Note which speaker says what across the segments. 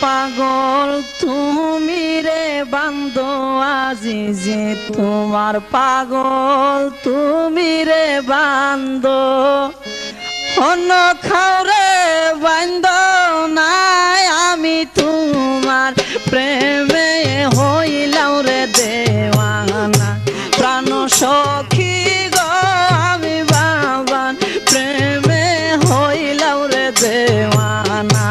Speaker 1: পাগল তুমি রে বান্দো আজিজে তোমার পাগল তুমি রে বান্দো অন্য খাওরে বান্দ নাই আমি তোমার প্রেমে হইলাম রে দেওয়ানা প্রাণ সখী গো আমি বাবার প্রেমে হইলাম রে দেওয়ানা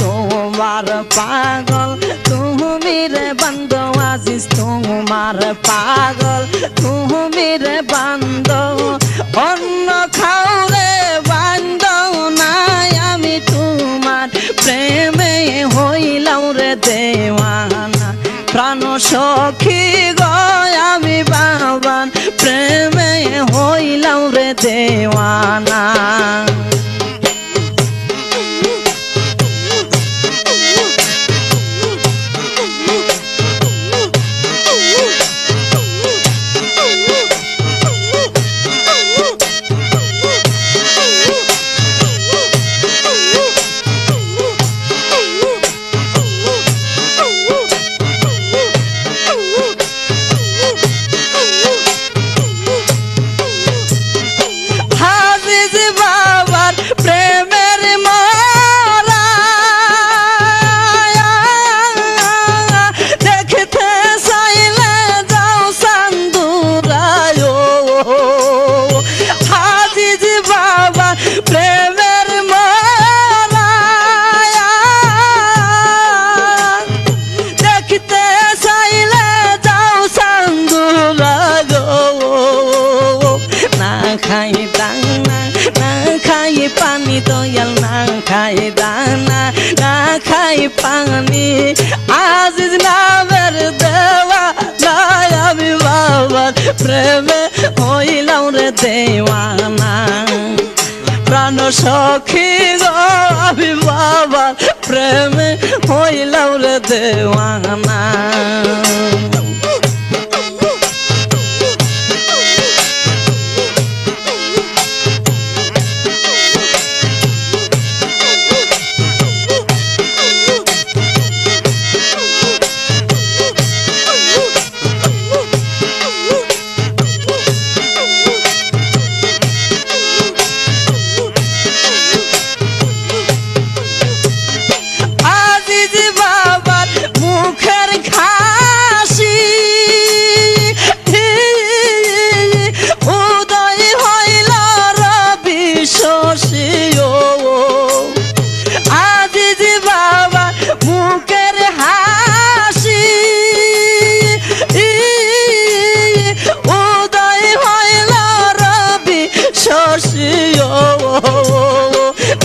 Speaker 1: তোমার পাগল তুমি রে বান্দো আজিজ তোমার পাগল তুমি রে বান্দো অন্য খাওরে বান্দো নাই আমি তোমার প্রেমে হইলাম রে দেওয়ানা প্রাণ সখী গো আমি বাবার প্রেমে হইলাম রে দেওয়ানা পানি দয়াল না খাই দানা না খাই পানি আজিজ নামের দেওয়া নাই আমি বাবার প্রেমে হইলাম রে দেওয়ানা প্রাণ সখী গো আমি বাবার প্রেমে হইলাম রে দেওয়ানা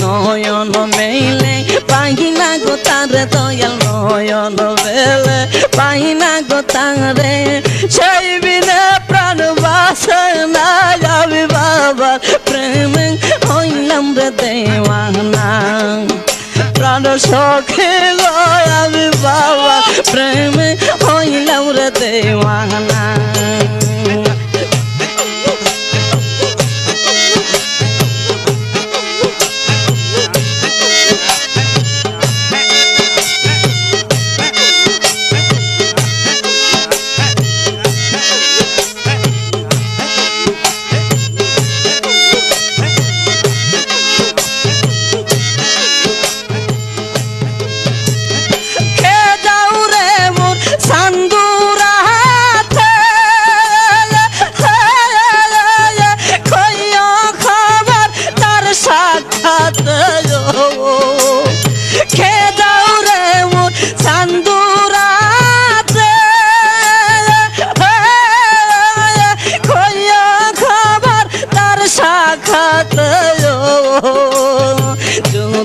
Speaker 1: নয়ন মেলে পাহিনা গো তারে দয়াল নয়ন মেলে পাহিনা গো তারে সেই বিনে প্রাণ বাসে না আমি বাবার প্রেমে হইলাম রে দেওয়ানা প্রাণ সখী গো আমি বাবার প্রেমে হইলাম রে দেওয়ানা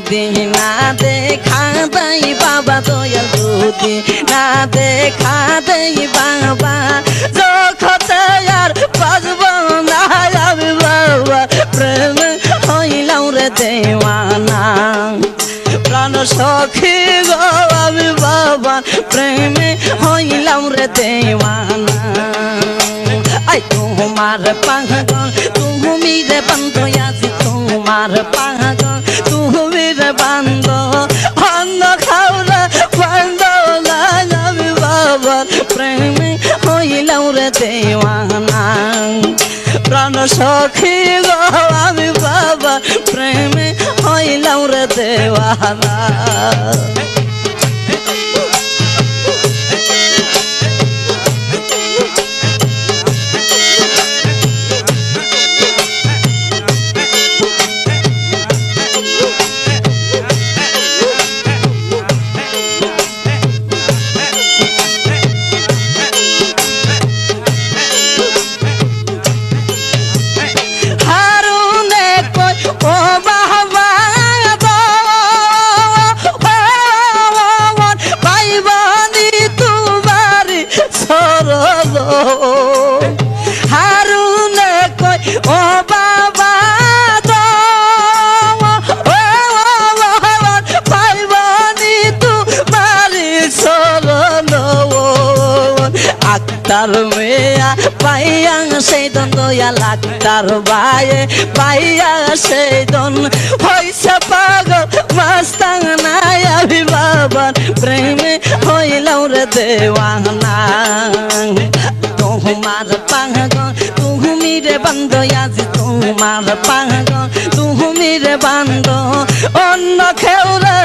Speaker 1: যদি না দেখা দেই বাবা দয়াল যদি না দেখা দেই বাবা জগতে আর বাজব না আমি বাবা প্রেমে হইলাম রে দেওয়ানা প্রাণ সখী গো আমি বাবা প্রেমে হইলাম রে দেওয়ানা আই তোমার পাগল তুমি রে বান্ধো আজি তোমার পাগল তুমি রে বান্ধো সখী গো আমি বাবা প্রেমে হইলাম রে দেওয়ানা হারুনে কই ও বাবা পাইবানি তোমারি চরণ আক্তার মেয়া পাইয়া সেই দন দয়াল আক্তার বায়ে পাইয়া সেই দন হইছে পাগল মাস্তাং নাই আমি বাবার প্রেমে হইলাম রে দেওয়ানা তোমার পাগল তুমি রে বান্ধ আজি তোমার পাগল তুমি রে বান্ধ অন্য কেউ রে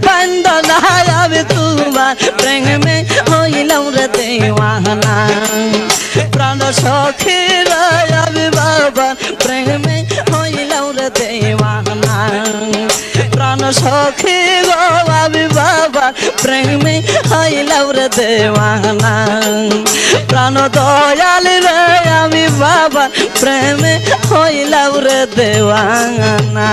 Speaker 1: বান্ধ নাই আমি তোমার প্রেমে হইলাম রে দেওয়ানা প্রাণ সখী রে আমি বাবা প্রেমে হইলাম রে দেওয়ানা প্রাণ সখী গো আমি বাবা প্রেমে হইলাম রে দেওয়ানা প্রাণ দয়াল রে আমি বাবা প্রেমে হইলাম রে দেওয়ানা